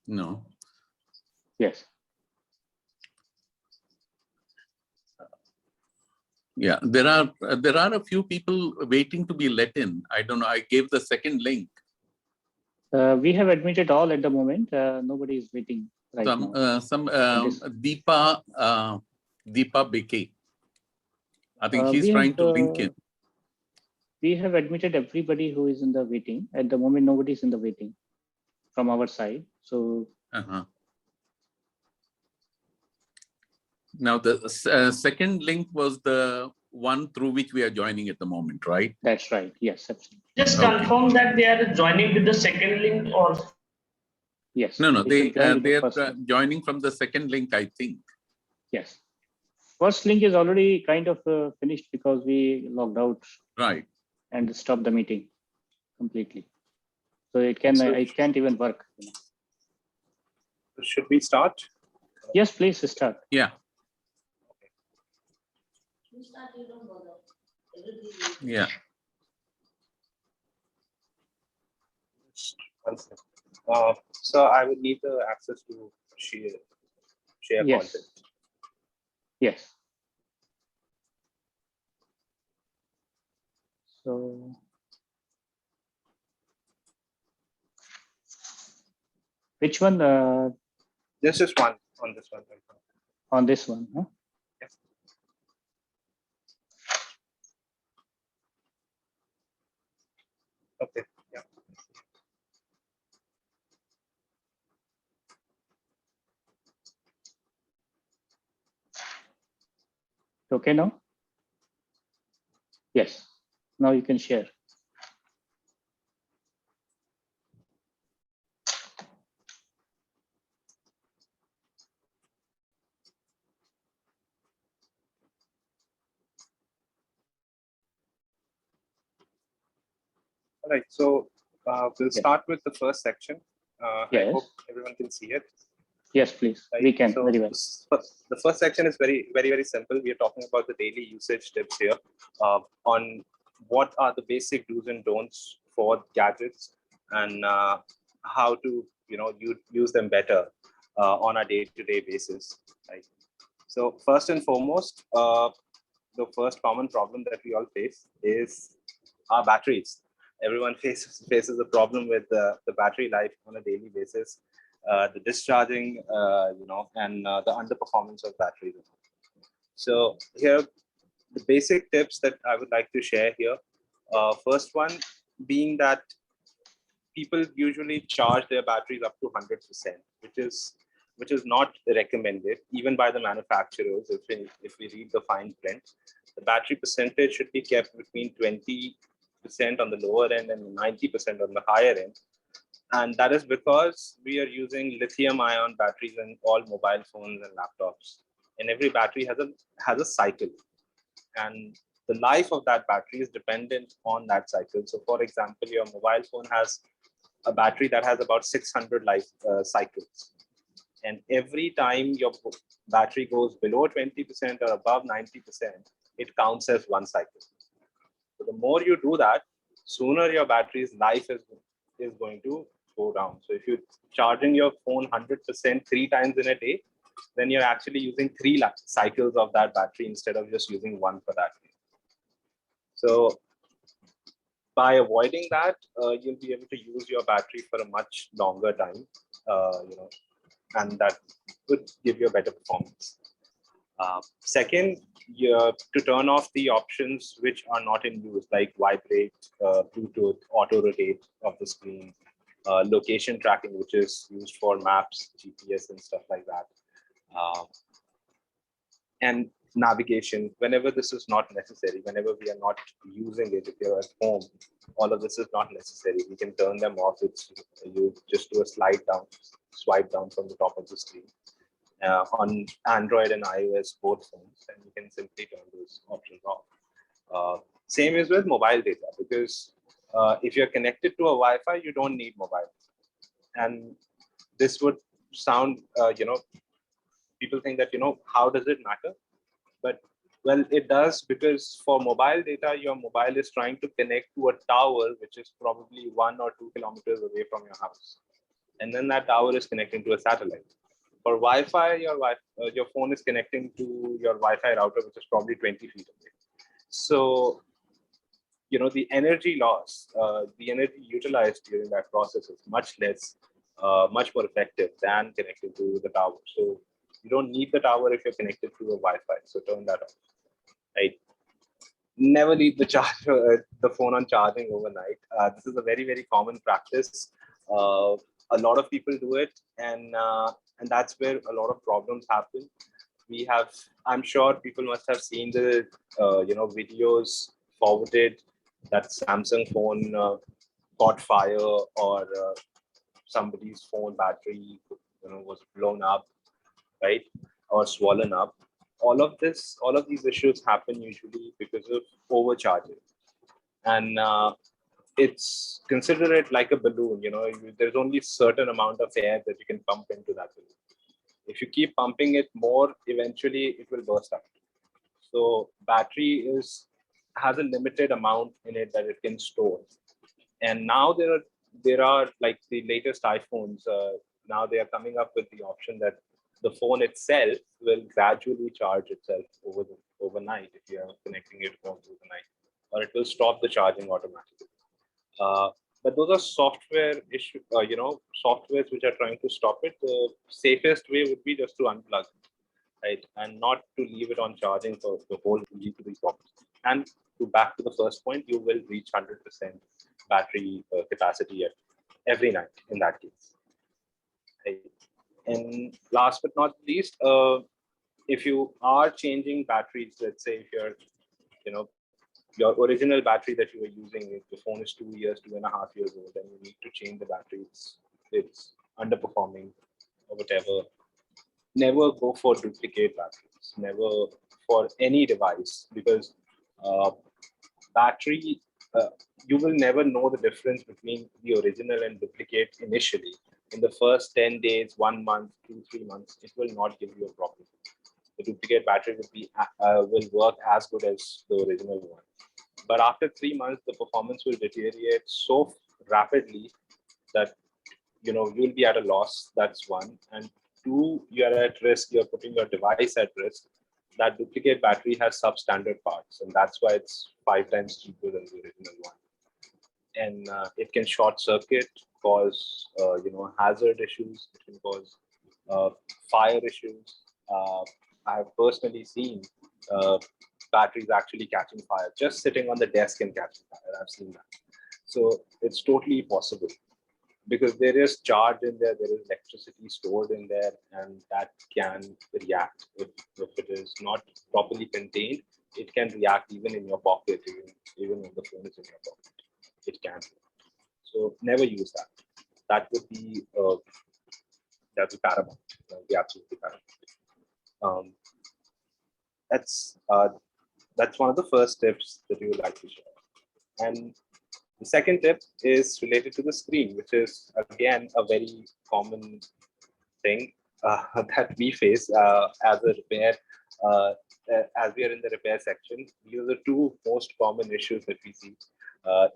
No. Yes. Yeah, there are a few people waiting to be let in. I don't know. I gave the second link. We have admitted all at the moment. Nobody is waiting right now. Deepa Beke. I think he's trying to link in. We have admitted everybody who is in the waiting. At the moment, nobody is in the waiting from our side. So. Now, the second link was the one through which we are joining at the moment, right? That's right. Yes, absolutely. Just confirm that they are joining with the second link or. Yes. No, they are joining from the second link, I think. Yes. First link is already kind of finished because we logged out. Right. And stopped the meeting completely. So it can't even work. Should we start? Yes, please start. Yeah. Yeah. So I would need the access to share yes. content. Yes. So which one? There's just one on this one. On this one, huh? Yes. Okay. Yeah. Okay now? Yes. Now you can share. All right. So we'll start with the first section. Yes. I hope everyone can see it. Yes, please. Right. We can very well. The first section is very simple. We are talking about the daily usage tips here on what are the basic do's and don'ts for gadgets and how to use them better on a day-to-day basis. Right. So first and foremost, the first common problem that we all face is our batteries. Everyone faces a problem with the battery life on a daily basis. The discharging, and the underperformance of batteries. So here, the basic tips that I would like to share here. First one being that people usually charge their batteries up to 100%, which is not recommended even by the manufacturers. If we read the fine print, the battery percentage should be kept between 20% on the lower end and 90% on the higher end. And that is because we are using lithium-ion batteries in all mobile phones and laptops. And every battery has a cycle. And the life of that battery is dependent on that cycle. So for example, your mobile phone has a battery that has about 600 life cycles. And every time your battery goes below 20% or above 90%, it counts as one cycle. So the more you do that, sooner your battery's life is going to go down. So if you're charging your phone 100% 3 times in a day, then you're actually using 3 cycles of that battery instead of just using one for that day. So by avoiding that, you'll be able to use your battery for a much longer time, and that could give you a better performance. Second, to turn off the options which are not in use, like vibrate, Bluetooth, auto rotate of the screen, location tracking, which is used for maps, GPS, and stuff like that, and navigation. Whenever this is not necessary, whenever we are not using it, if you're at home, all of this is not necessary. We can turn them off. You just do a swipe down from the top of the screen. On Android and iOS, both phones, and you can simply turn those options off. Same is with mobile data, because if you're connected to a Wi-Fi, you don't need mobile. And this would sound, people think that, how does it matter? But, well, it does, because for mobile data, your mobile is trying to connect to a tower, which is probably 1 or 2 kilometers away from your house. and then that tower is connecting to a satellite. For Wi-Fi, your phone is connecting to your Wi-Fi router, which is probably 20 feet away. So, the energy loss, the energy utilized during that process is much less, much more effective than connecting to the tower. So you don't need the tower if you're connected to a Wi-Fi. So turn that off. Right. Never leave the phone on charging overnight. This is a very, very common practice. A lot of people do it, and that's where a lot of problems happen. I'm sure people must have seen the videos forwarded that Samsung phone caught fire, or somebody's phone battery was blown up, right, or swollen up. All of these issues happen usually because of overcharging, and it's consider it like a balloon. There's only certain amount of air that you can pump into that balloon. If you keep pumping it more, eventually it will burst out. So battery has a limited amount in it that it can store. And now there are like the latest iPhones. Now they are coming up with the option that the phone itself will gradually charge itself overnight if you are connecting it overnight, or it will stop the charging automatically. But those are software issue, softwares which are trying to stop it. The safest way would be just to unplug it, right, and not to leave it on charging for the whole week to be stopped. And back to the first point, you will reach 100% battery capacity every night in that case. Right. And last but not least, if you are changing batteries, let's say if your original battery that you were using, if the phone is 2 years, 2.5 years old, and you need to change the battery, it's underperforming or whatever, never go for duplicate batteries, never for any device, because battery, you will never know the difference between the original and duplicate initially. In the first 10 days, 1 month, 2-3 months, it will not give you a problem. The duplicate battery will work as good as the original one. But after 3 months, the performance will deteriorate so rapidly that you'll be at a loss. That's one. And two, you're at risk. You're putting your device at risk. That duplicate battery has substandard parts, and that's why it's 5 times cheaper than the original one. And it can short circuit, cause hazard issues. It can cause fire issues. I have personally seen batteries actually catching fire, just sitting on the desk and catching fire. I've seen that. So it's totally possible, because there is charge in there, there is electricity stored in there, and that can react. If it is not properly contained, it can react even in your pocket, even when the phone is in your pocket. It can. So never use that. That would be paramount. That would be absolutely paramount. That's one of the first tips that we would like to share. And the second tip is related to the screen, which is again a very common thing that we face as a repair. As we are in the repair section, these are the two most common issues that we see: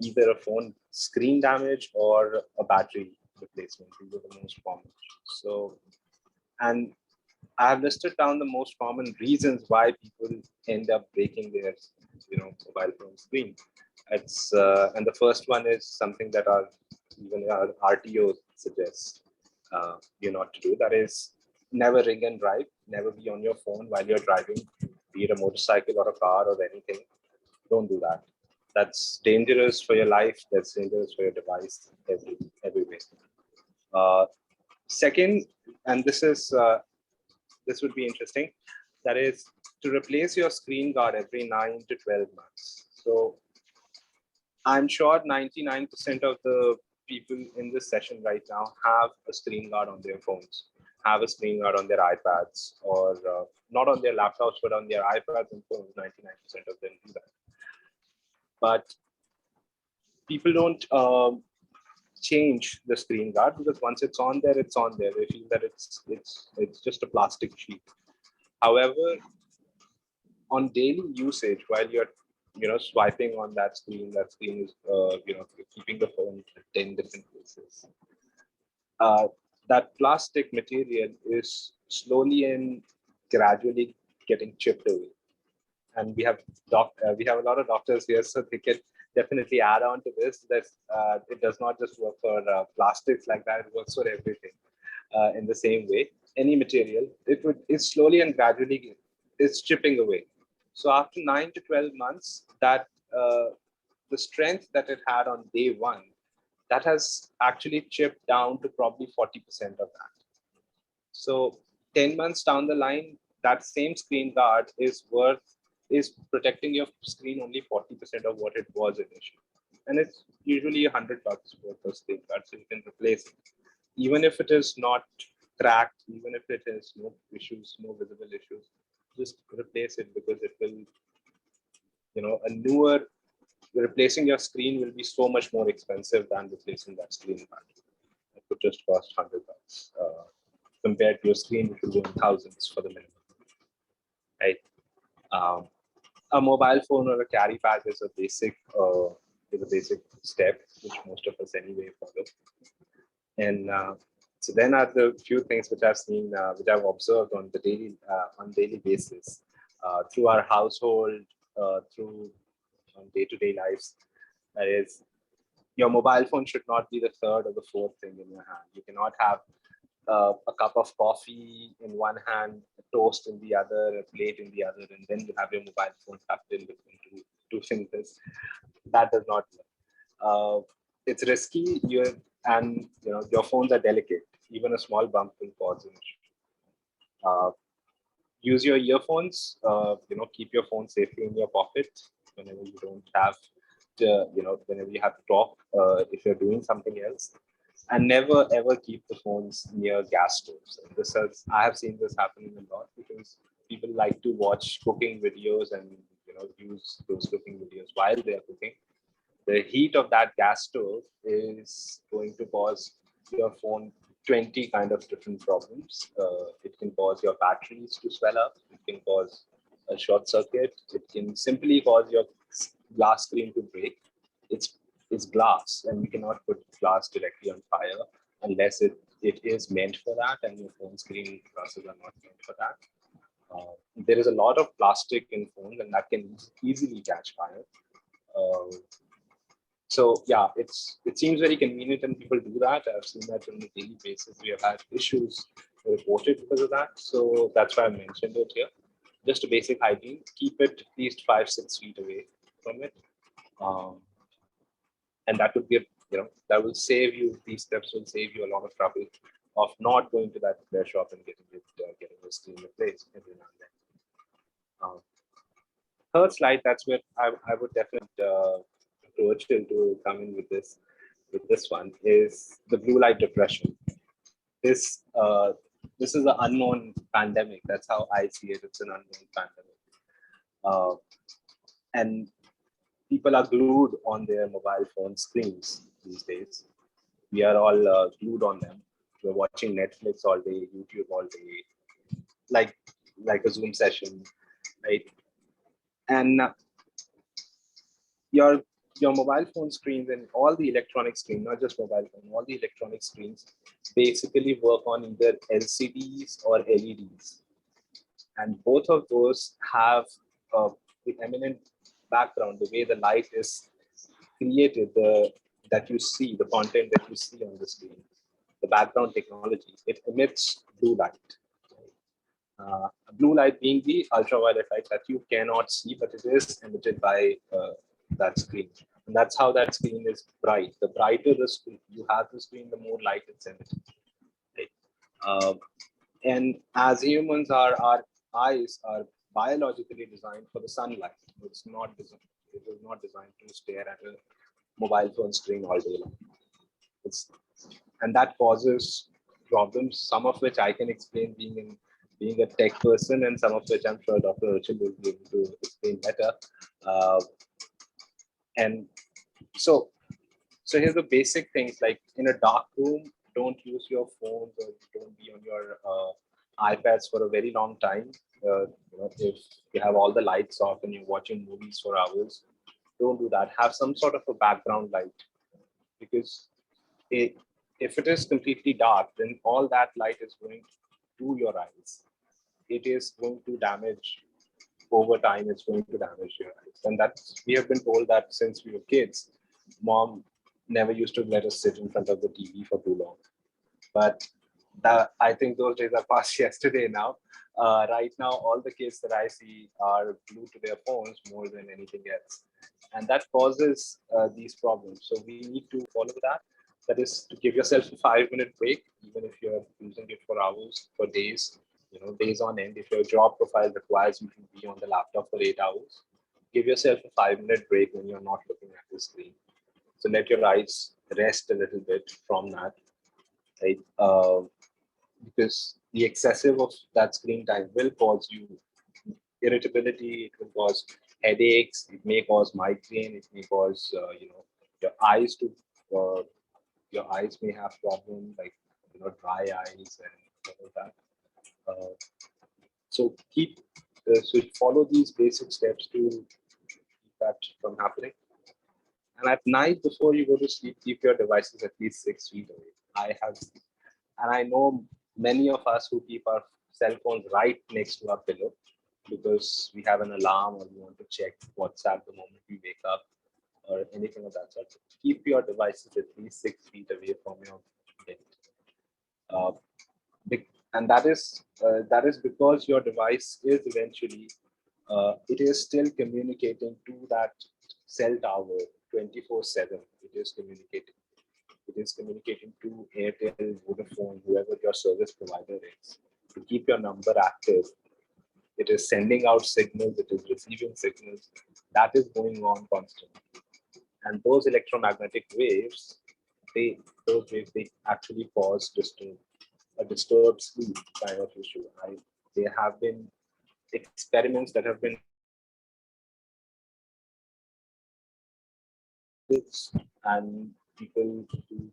either a phone screen damage or a battery replacement. These are the most common. So, and I have listed down the most common reasons why people end up breaking their, mobile phone screen. It's and the first one is something that our RTO suggests you not to do. That is, never ring and drive. Never be on your phone while you're driving, be it a motorcycle or a car or anything. Don't do that. That's dangerous for your life. That's dangerous for your device every way. Second, and this would be interesting, that is to replace your screen guard every 9 to 12 months. So I'm sure 99% of the people in this session right now have a screen guard on their phones, have a screen guard on their iPads, or not on their laptops, but on their iPads and phones. 99% of them do that. But people don't change the screen guard, because once it's on there, it's on there. They feel that it's just a plastic sheet. However, on daily usage, while you're swiping on that screen is keeping the phone at 10 different places. that plastic material is slowly and gradually getting chipped away. And we have a lot of doctors here, so they can definitely add on to this. That it does not just work for plastics like that; it works for everything in the same way. Any material, it's slowly and gradually is chipping away. So after 9 to 12 months, that the strength that it had on day one, that has actually chipped down to probably 40% of that. So 10 months down the line, that same screen guard is protecting your screen only 40% of what it was initially. And it's usually $100 worth of screen guard, so you can replace it. Even if it is not cracked, even if it has no issues, no visible issues, just replace it, because it will, replacing your screen will be so much more expensive than replacing that screen guard. It would just cost $100 compared to your screen, which will be in thousands for the minimum, right? A mobile phone or a carry bag is a basic step, which most of us anyway follow. And so then are the few things which I've seen, which I've observed on the daily basis, through our household, through day-to-day lives. That is, your mobile phone should not be the third or the fourth thing in your hand. You cannot have a cup of coffee in one hand, a toast in the other, a plate in the other, and then you have your mobile phone tucked in between two fingers. That does not work. It's risky. Your phones are delicate. Even a small bump will cause an issue. Use your earphones. Keep your phone safely in your pocket whenever you don't have to, whenever you have to talk, if you're doing something else. And never ever keep the phones near gas stoves. And I have seen this happening a lot, because people like to watch cooking videos and use those cooking videos while they're cooking. The heat of that gas stove is going to cause your phone 20 kind of different problems. It can cause your batteries to swell up. It can cause a short circuit. It can simply cause your glass screen to break. It's glass, and you cannot put glass directly on fire unless it is meant for that, and your phone screen glasses are not meant for that. There is a lot of plastic in phones, and that can easily catch fire. So yeah, it seems very convenient, and people do that. I've seen that on a daily basis. We have had issues reported because of that. So that's why I mentioned it here. Just a basic hygiene. Keep it at least 5-6 feet away from it. And that would be, that will save you, these steps will save you a lot of trouble of not going to that repair shop and getting the screen replaced every now and then. Third slide, that's where I would definitely approach to come in with this one, is the blue light depression. This is an unknown pandemic. That's how I see it. It's an unknown pandemic. And people are glued on their mobile phone screens these days. We are all glued on them. We're watching Netflix all day, YouTube all day, like a Zoom session, right? And your mobile phone screens and all the electronic screens, not just mobile phone, all the electronic screens basically work on either LCDs or LEDs. And both of those have the eminent background, the way the light is created, that you see, the content that you see on the screen, the background technology, it emits blue light. Blue light being the ultraviolet light that you cannot see, but it is emitted by that screen. And that's how that screen is bright. The brighter the screen you have the screen, the more light it's emitted. Right? And as humans, our eyes are biologically designed for the sunlight. It was not designed to stare at a mobile phone screen all day long. And that causes problems, some of which I can explain being a tech person, and some of which I'm sure Dr. Archil will be able to explain better. And so here's the basic things, like in a dark room, don't use your phones, or don't be on your iPads for a very long time. If you have all the lights off and you're watching movies for hours, don't do that. Have some sort of a background light, because if it is completely dark, then all that light is going to your eyes. It is going to damage over time. It's going to damage your eyes, and that's, we have been told that since we were kids. Mom never used to let us sit in front of the TV for too long, but I think those days are past yesterday now. Right now, all the kids that I see are glued to their phones more than anything else, and that causes these problems. So we need to follow that. That is to give yourself a 5-minute break, even if you're using it for hours, for days, days on end. If your job profile requires you to be on the laptop for 8 hours, give yourself a 5-minute break when you're not looking at the screen. So let your eyes rest a little bit from that, right? Because the excessive of that screen time will cause you irritability, it will cause headaches, it may cause migraine, it may cause your eyes to your eyes may have problems like dry eyes and all of that. So follow these basic steps to keep that from happening. And at night before you go to sleep, keep your devices at least 6 feet away. And I know many of us who keep our cell phones right next to our pillow because we have an alarm or we want to check WhatsApp the moment we wake up or anything of that sort. So keep your devices at least 6 feet away from your bed. And that is because your device is eventually it is still communicating to that cell tower 24/7. It is communicating. It is communicating to Airtel, Vodafone, whoever your service provider is, to keep your number active. It is sending out signals. It is receiving signals. That is going on constantly. And those electromagnetic waves, they actually cause a disturbed sleep kind of issue. There have been experiments that have been and people who,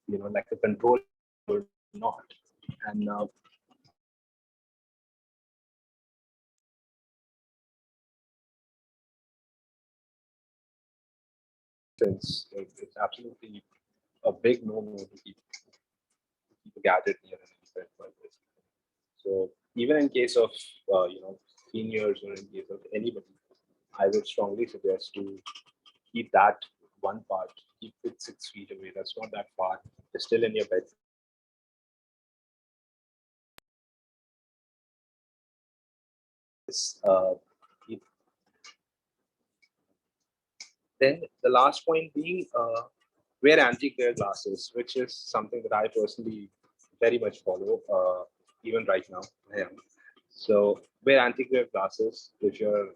like a control or not. And it's absolutely a big no-no to keep a gadget near an event like this. So even in case of seniors or in case of anybody, I would strongly suggest to keep that one part, keep it 6 feet away. That's not that far. It's still in your bed. Then the last point being wear anti-glare glasses, which is something that I personally very much follow, even right now. I am. So wear anti-glare glasses if you're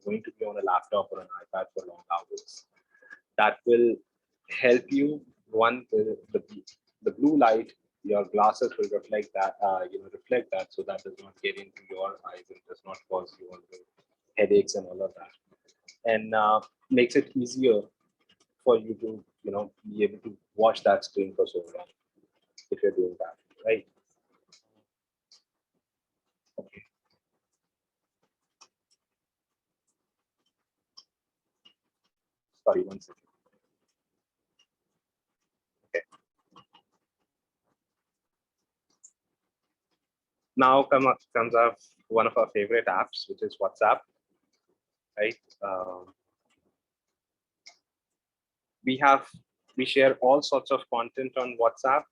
going to be on a laptop or an iPad for long hours. That will help you. One, the blue light, your glasses will reflect that, so that does not get into your eyes and does not cause you all the headaches and all of that. And makes it easier for you to, be able to watch that screen for so long if you're doing that, right? Okay. Sorry, 1 second. Okay. Now comes up one of our favorite apps, which is WhatsApp, right? We share all sorts of content on WhatsApp.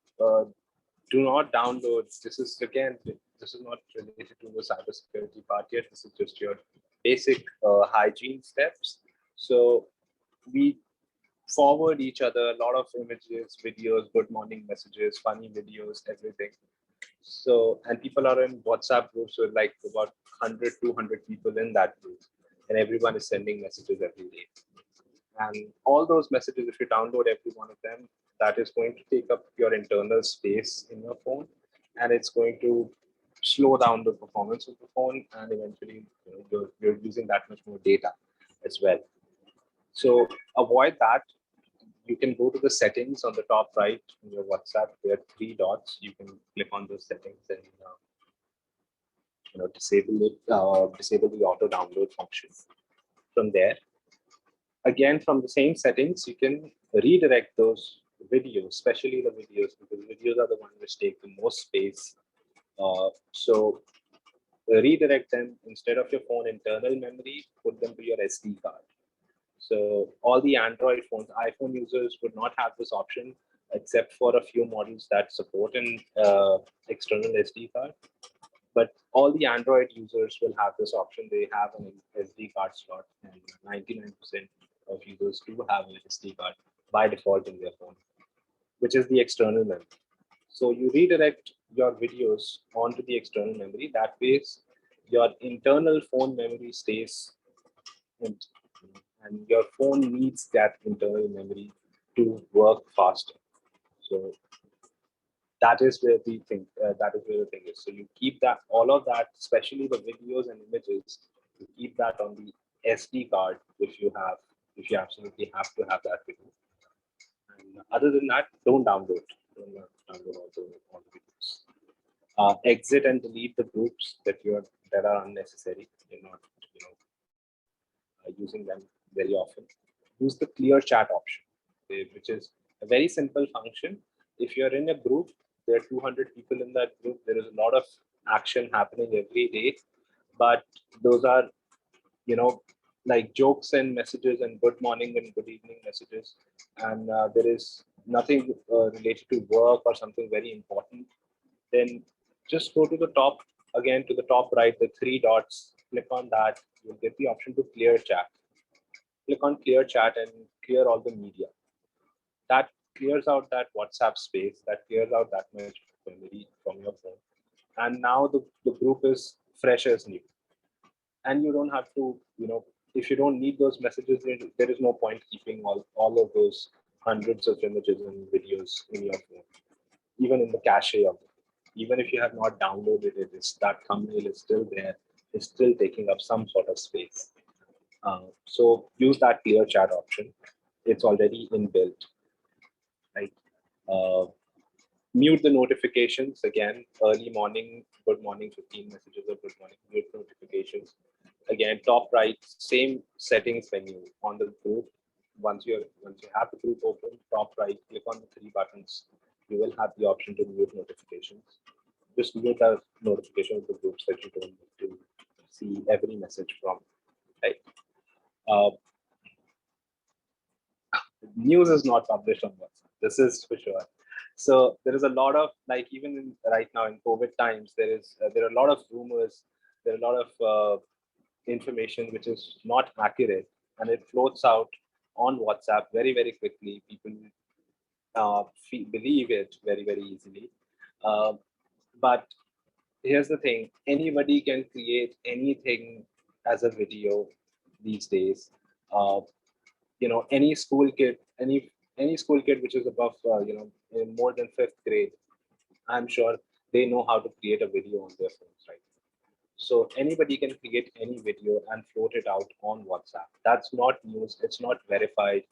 Do not download. This is not related to the cybersecurity part yet. This is just your basic hygiene steps. So we forward each other a lot of images, videos, good morning messages, funny videos, everything. So, and people are in WhatsApp groups with like about 100, 200 people in that group, and everyone is sending messages every day. And all those messages, if you download every one of them, that is going to take up your internal space in your phone, and it's going to slow down the performance of the phone, and eventually you're using that much more data as well. So avoid that. You can go to the settings on the top right in your WhatsApp. There are 3 dots. You can click on those settings and disable the auto download function. From there, again from the same settings, you can redirect those videos, especially the videos, because videos are the ones which take the most space. So redirect them instead of your phone internal memory, put them to your SD card. So all the Android phones, iPhone users would not have this option except for a few models that support an external SD card. But all the Android users will have this option. They have an SD card slot, and 99% of users do have an SD card by default in their phone, which is the external memory. So you redirect your videos onto the external memory. That way, your internal phone memory stays empty, and your phone needs that internal memory to work faster. So that is where we think that is where the thing is. So you keep that, all of that, especially the videos and images, you keep that on the SD card if you absolutely have to have that video. And other than that, don't download. Don't download all the videos. Exit and delete the groups that are unnecessary. You're not, using them very often. Use the clear chat option, which is a very simple function. If you're in a group, there are 200 people in that group. There is a lot of action happening every day, but those are, like jokes and messages and good morning and good evening messages, and there is nothing related to work or something very important. Then just go to the top, again to the top right, the three dots, click on that. You'll get the option to clear chat. Click on clear chat and clear all the media. That clears out that WhatsApp space, that clears out that much memory from your phone. And now the group is fresh as new. And you don't have to, if you don't need those messages, there is no point keeping all of those hundreds of images and videos in your phone, even in the cache of it. Even if you have not downloaded it, that thumbnail is still there, is still taking up some sort of space. So use that clear chat option. It's already inbuilt, right? Mute the notifications again. Early morning, good morning, 15 messages of good morning. Mute notifications. Again, top right, same settings menu on the group. Once you have the group open, top right, click on the three buttons. You will have the option to mute notifications. Just mute the notification of the groups that you don't need to see every message from. Right. News is not published on WhatsApp. This is for sure. So there is a lot of, like, even right now in COVID times, there are a lot of rumors, there are a lot of information which is not accurate, and it floats out on WhatsApp very, very quickly. People believe it very, very easily. But here's the thing: anybody can create anything as a video these days. Any school kid, any school kid which is above, in more than 5th grade, I'm sure they know how to create a video on their phones, right? So anybody can create any video and float it out on WhatsApp. That's not news. It's not verified.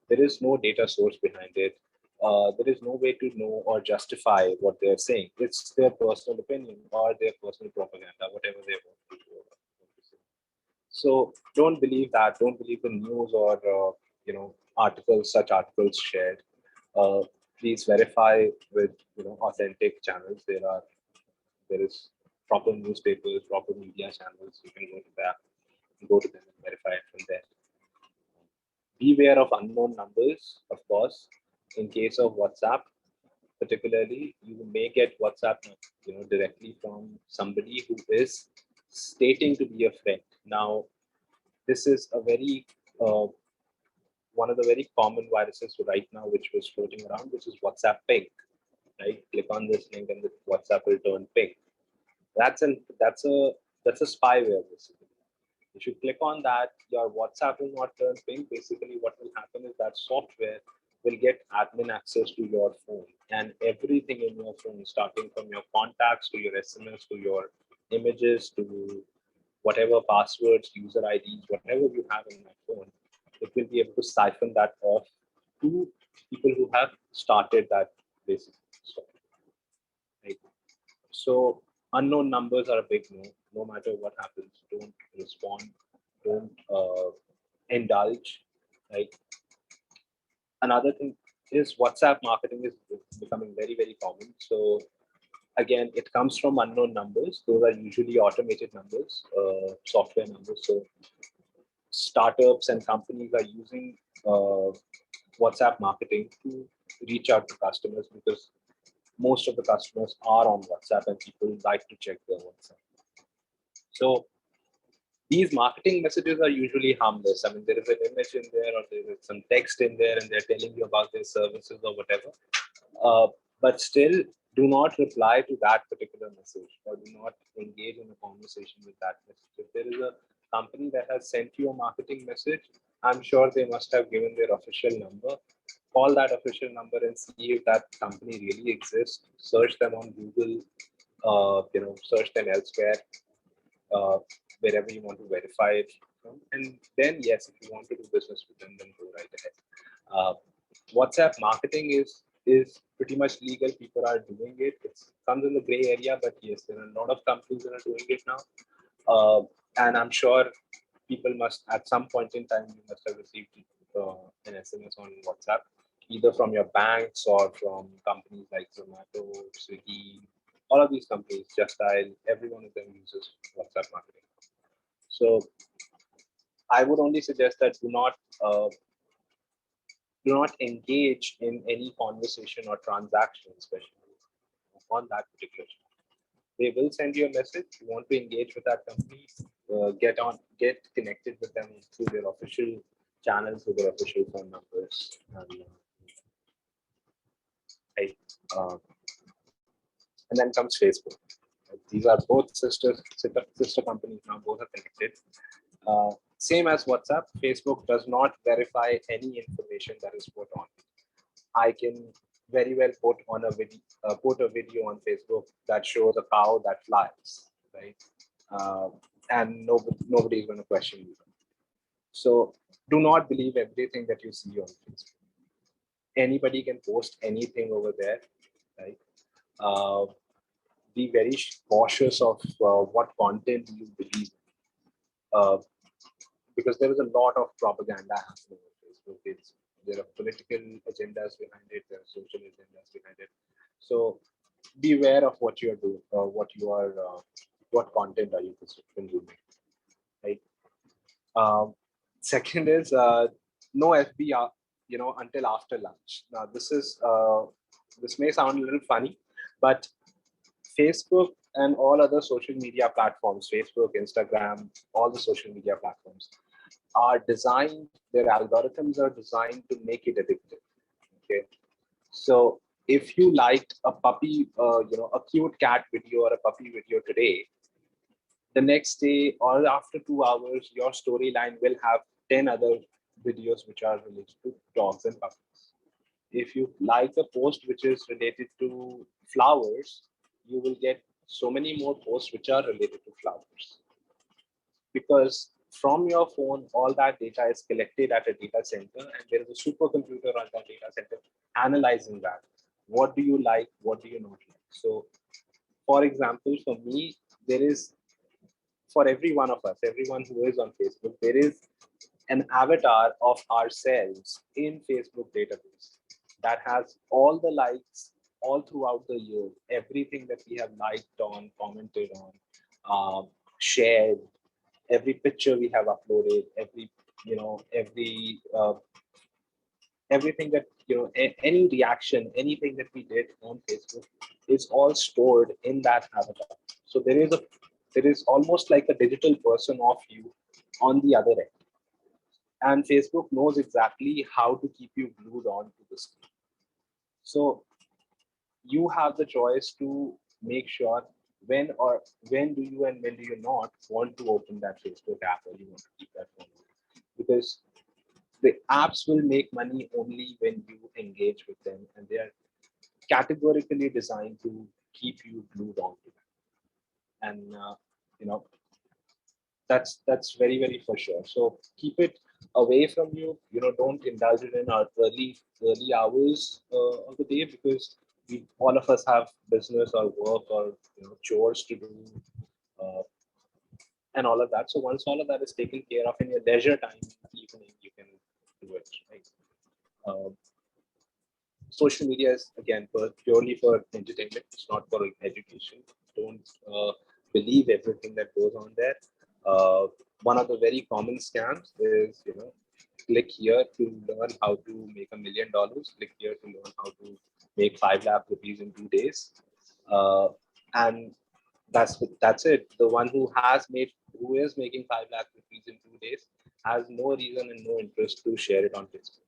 There is no data source behind it. There is no way to know or justify what they're saying. It's their personal opinion or their personal propaganda, whatever they want to do. So don't believe that. Don't believe the news or such articles shared. Please verify with authentic channels. There is proper newspapers, proper media channels. You can go to them and verify it from there. Beware of unknown numbers, of course. In case of WhatsApp, particularly, you may get WhatsApp, directly from somebody who is stating to be a friend. Now, this is a very one of the very common viruses right now, which was floating around, which is WhatsApp pink. Right? Click on this link and the WhatsApp will turn pink. That's a spyware basically. If you click on that, your WhatsApp will not turn pink. Basically, what will happen is that software will get admin access to your phone, and everything in your phone, starting from your contacts to your SMS to your images to whatever passwords, user IDs, whatever you have in my phone, it will be able to siphon that off to people who have started that basic stuff. Right? So unknown numbers are a big no. No matter what happens, don't respond, don't indulge. Right? Another thing is WhatsApp marketing is becoming very, very common. So again, it comes from unknown numbers. Those are usually automated numbers, software numbers. So startups and companies are using WhatsApp marketing to reach out to customers because most of the customers are on WhatsApp and people like to check their WhatsApp. So these marketing messages are usually harmless. I mean, there is an image in there or there is some text in there and they're telling you about their services or whatever. But still, do not reply to that particular message or do not engage in a conversation with that message. If there is a company that has sent you a marketing message, I'm sure they must have given their official number. Call that official number and see if that company really exists. Search them on Google, search them elsewhere, wherever you want to verify it from. And then, yes, if you want to do business with them, then go right ahead. WhatsApp marketing is pretty much legal. People are doing it. It comes in the gray area, but yes, there are a lot of companies that are doing it now. And I'm sure people must, at some point in time, you must have received an SMS on WhatsApp, either from your banks or from companies like Zomato, Swiggy, all of these companies, Just Dial, every one of them uses WhatsApp marketing. So I would only suggest that do not engage in any conversation or transaction, especially on that particular channel. They will send you a message. You want to engage with that company, get connected with them through their official channels, with their official phone numbers. And then comes Facebook. These are both sister companies now, both are connected. Same as WhatsApp, Facebook does not verify any information that is put on. I can very well put a video on Facebook that shows a cow that flies, right? And nobody is going to question you. So do not believe everything that you see on Facebook. Anybody can post anything over there, right? Be very cautious of what content you believe, because there is a lot of propaganda happening on Facebook. There are political agendas behind it, there are social agendas behind it. So beware of what you are doing, what content are you consuming, right? Second is no FB, until after lunch. Now this may sound a little funny, but Facebook and all other social media platforms, Facebook, Instagram, all the social media platforms are designed, their algorithms are designed to make it addictive. Okay. So if you liked a puppy, a cute cat video or a puppy video today, the next day or after 2 hours, your storyline will have 10 other videos which are related to dogs and puppies. If you like a post which is related to flowers, you will get so many more posts which are related to flowers. Because from your phone, all that data is collected at a data center, and there is a supercomputer on that data center analyzing that. What do you like? What do you not like? So, for example, for me, there is, for every one of us, everyone who is on Facebook, there is an avatar of ourselves in Facebook database that has all the likes all throughout the year, everything that we have liked on, commented on, shared, every picture we have uploaded, everything that, any reaction, anything that we did on Facebook is all stored in that avatar. So there is almost like a digital person of you on the other end. And Facebook knows exactly how to keep you glued on to the screen. So you have the choice to make sure when do you and when do you not want to open that Facebook app, or you want to keep that phone on. Because the apps will make money only when you engage with them, and they are categorically designed to keep you glued on to them. And that's very, very for sure. So keep it away from you. Don't indulge it in our early hours of the day, because all of us have business or work or chores to do, and all of that. So once all of that is taken care of in your leisure time, evening, you can do it, right? social media is again purely for entertainment. It's not for education. Don't believe everything that goes on there. One of the very common scams is, click here to learn how to make $1 million. Click here to learn how to make 5 lakh rupees in 2 days. And that's it. The one who is making 5 lakh rupees in 2 days has no reason and no interest to share it on Facebook.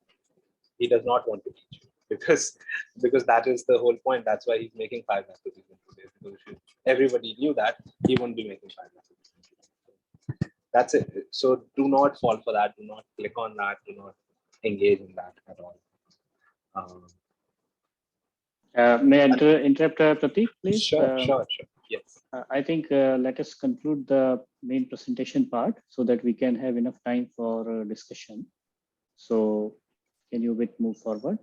He does not want to teach you because that is the whole point. That's why he's making 5 lakh rupees in 2 days. Because if everybody knew that, he wouldn't be making 5 lakh rupees. That's it. So do not fall for that. Do not click on that. Do not engage in that at all. May I interrupt, Prateek, please? Sure. Yes. I think let us conclude the main presentation part so that we can have enough time for discussion. So can you move forward?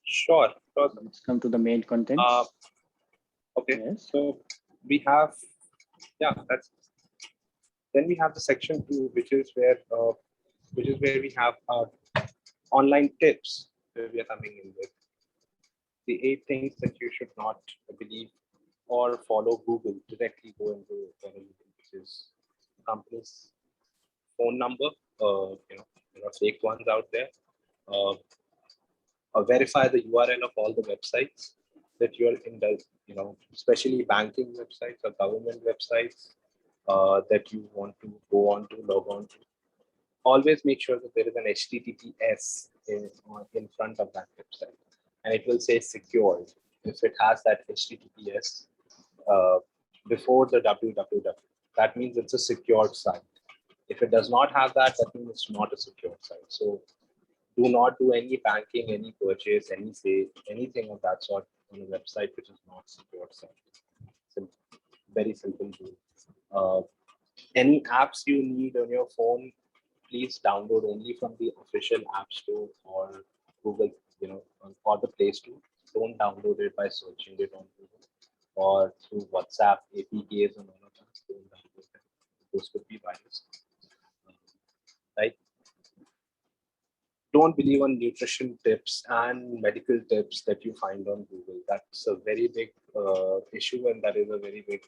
Sure. Let's come to the main content. Okay. Yes. So we have, then we have the section 2, which is where we have our online tips where we are coming in with the 8 things that you should not believe or follow Google. Directly go into which is company's phone number. There are fake ones out there. Verify the URL of all the websites that you are in, especially banking websites or government websites that you want to go on to, log on to. Always make sure that there is an HTTPS in front of that website, and it will say secured if it has that HTTPS before the www. That means it's a secured site. If it does not have that, that means it's not a secured site. So do not do any banking, any purchase, anything of that sort on a website which is not secured site. Simple, very simple rule. Any apps you need on your phone, please download only from the official App Store or Google, or the Play Store. Don't download it by searching it on Google or through WhatsApp, APKs, and all of that. Don't download it. Those could be biased. Right? Don't believe on nutrition tips and medical tips that you find on Google. That's a very big issue, and that is a very big,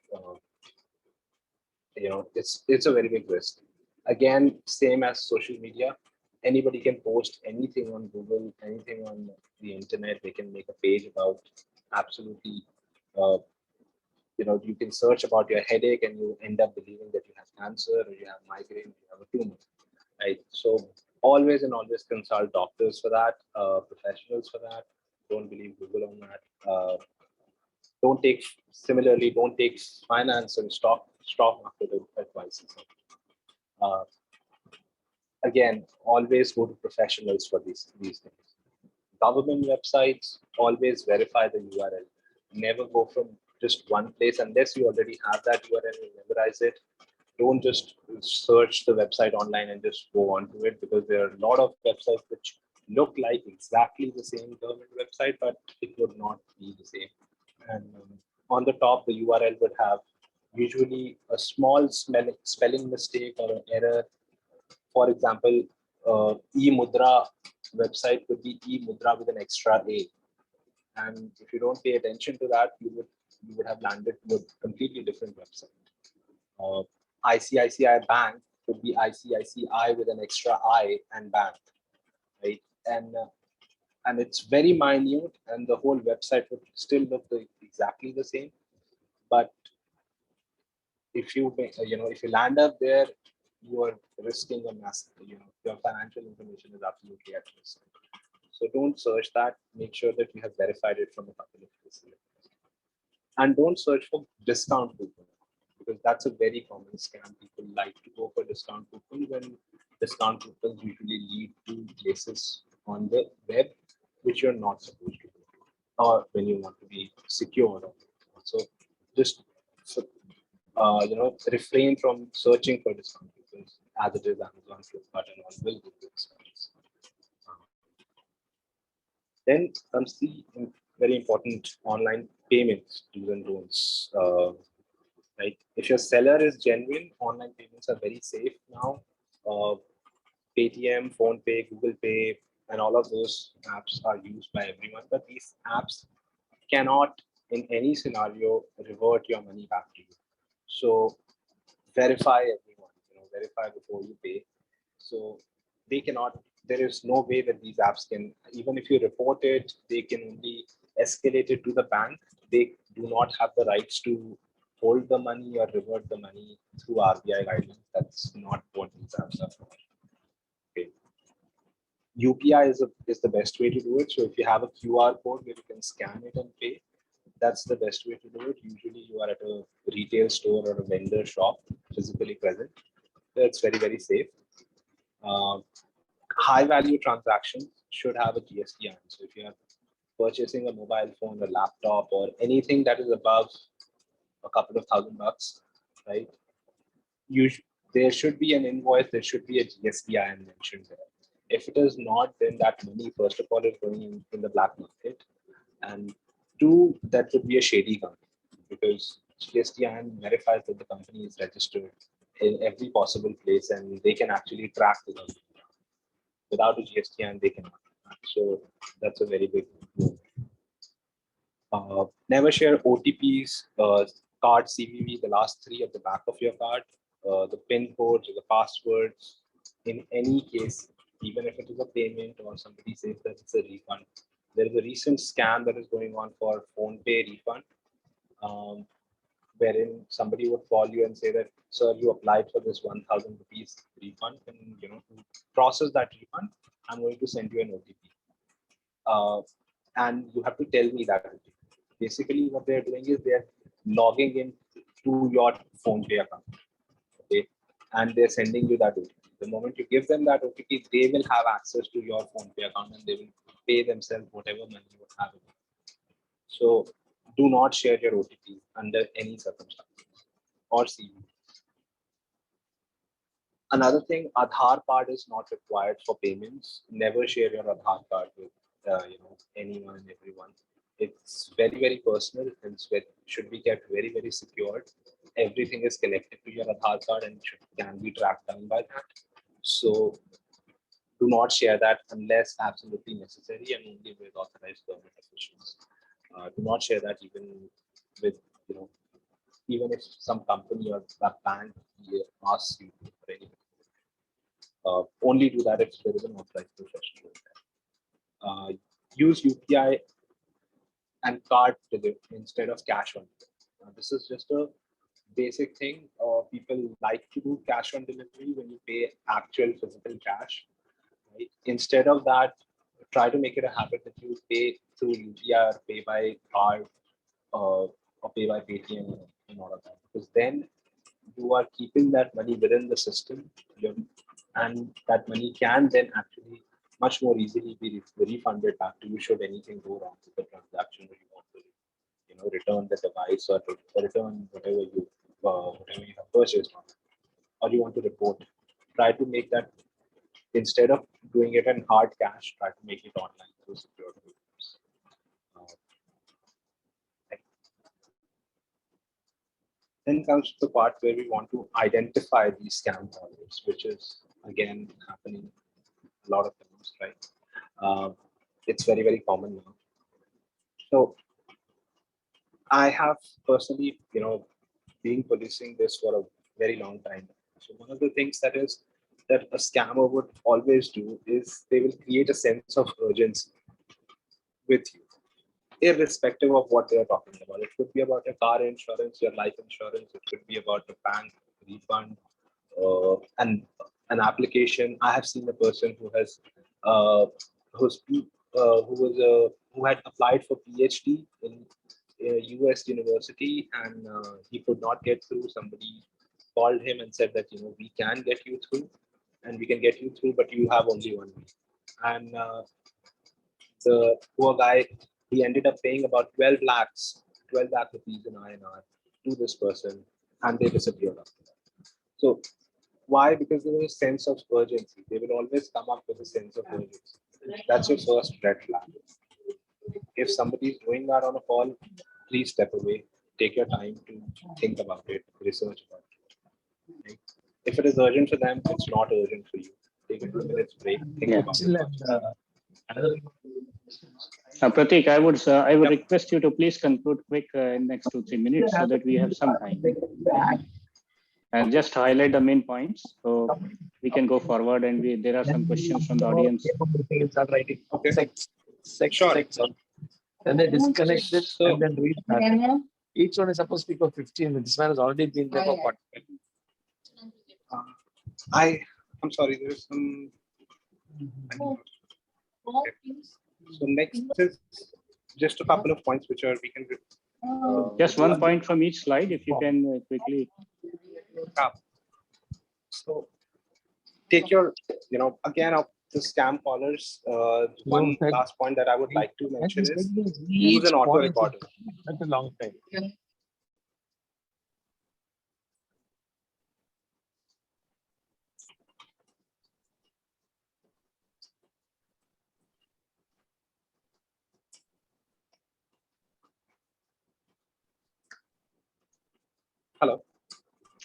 it's a very big risk. Again, same as social media. Anybody can post anything on Google, anything on the internet. They can make a page about absolutely, you can search about your headache and you end up believing that you have cancer or you have migraine, or you have a tumor, right? So always consult doctors for that, professionals for that. Don't believe Google on that. Don't take finance and stock market advice. Again, always go to professionals for these things. Government websites, always verify the URL. Never go from just one place unless you already have that URL and memorize it. Don't just search the website online and just go onto it, because there are a lot of websites which look like exactly the same government website, but it would not be the same. And on the top, the URL would have usually a small spelling mistake or an error. For example, eMudra website could be eMudra with an extra A. And if you don't pay attention to that, you would have landed with a completely different website. ICICI Bank could be ICICI with an extra I and bank, right? And it's very minute, and the whole website would still look exactly the same. But if you land up there, you are risking a massive, your financial information is absolutely at risk. So don't search that. Make sure that you have verified it from a couple of places. And don't search for discount coupon, because that's a very common scam. People like to go for discount coupons when discount coupons usually lead to places on the web which you're not supposed to go, or when you want to be secure. So just refrain from searching for discount coupons, as it is Amazon, Flipkart, and all will give you discounts. Then comes the very important online payments do's and don'ts. Right? If your seller is genuine, online payments are very safe now. Paytm, PhonePe, Google Pay, and all of those apps are used by everyone, but these apps cannot in any scenario revert your money back to you. So verify everyone, verify before you pay. So they cannot, there is no way that these apps can, even if you report it, they can only escalate it to the bank. They do not have the rights to hold the money or revert the money through RBI guidelines. That's not what these apps are for. Okay. UPI is the best way to do it. So if you have a QR code where you can scan it and pay, that's the best way to do it. Usually you are at a retail store or a vendor shop, physically present. That's very, very safe. High value transactions should have a GST. So if you are purchasing a mobile phone, a laptop, or anything that is above a couple of $1,000, right? There should be an invoice, there should be a GST mentioned there. If it is not, then that money, first of all, is going in the black market. And two, that would be a shady company, because GST verifies that the company is registered in every possible place and they can actually track the company. Without a GST, they cannot. So that's a very big move. Never share OTPs, card CVV, the last three at the back of your card, the PIN codes or the passwords. In any case, even if it is a payment or somebody says that it's a refund, there is a recent scam that is going on for PhonePe refund, wherein somebody would call you and say that, sir, you applied for this 1,000 rupees refund, and to process that refund, I'm going to send you an OTP. And you have to tell me that OTP. Basically, what they're doing is they're logging in to your PhonePe account, okay, and they're sending you that OTP. The moment you give them that OTP, they will have access to your PhonePe account and they will pay themselves whatever money you have. So do not share your OTP under any circumstances or CV. Another thing, Aadhaar card is not required for payments. Never share your Aadhaar card with anyone and everyone. It's very, very personal and should be kept very, very secured. Everything is connected to your Aadhaar card and can be tracked down by that. So do not share that unless absolutely necessary and only with authorized government officials. Do not share that even with, even if some company or that bank asks you for anything. Only do that if there is an authorized professional. Use UPI and card instead of cash on delivery. This is just a basic thing. People like to do cash on delivery when you pay actual physical cash. Right? Instead of that, try to make it a habit that you pay through UPI or pay by card or pay by Paytm and all of that. Because then you are keeping that money within the system, and that money can then actually much more easily be refunded back to you should anything go wrong with the transaction, or you want to return the device or return whatever you have purchased on it, or you want to report. Try to make that, instead of doing it in hard cash, try to make it online through secure programs. Then comes to the part where we want to identify these scam callers, which is again happening a lot of times, right? It's very, very common now. So I have personally, been policing this for a very long time. So one of the things that a scammer would always do is they will create a sense of urgency with you, irrespective of what they are talking about. It could be about your car insurance, your life insurance. It could be about a bank refund, and an application. I have seen a person who has who had applied for PhD in a US university, and he could not get through. Somebody called him and said that we can get you through, and we can get you through, but you have only 1 week. And the poor guy, he ended up paying about 12 lakh rupees in INR to this person, and they disappeared after that. So why? Because there was a sense of urgency. They will always come up with a sense of urgency. That's your first red flag. If somebody is doing that on a call, please step away. Take your time to think about it, research about it. Right? If it is urgent for them, it's not urgent for you. Take a 2 minutes break, think about it. Prateek, I would request you to please conclude quick in next 2-3 minutes so that we have some time. And just highlight the main points so we can go forward, and there are some questions from the audience. Okay. Sure. Then they disconnect it So- and then restart. Each one is supposed to be for 15 minutes. This man has already been there for 40 minutes. I'm sorry, there is some. So next is just a couple of points which are we can. Just one point from each slide, if you can quickly. So take your, again, of the scam callers, one that- last point that I would like to mention is use Each an auto point recorder. That's a long time. Hello.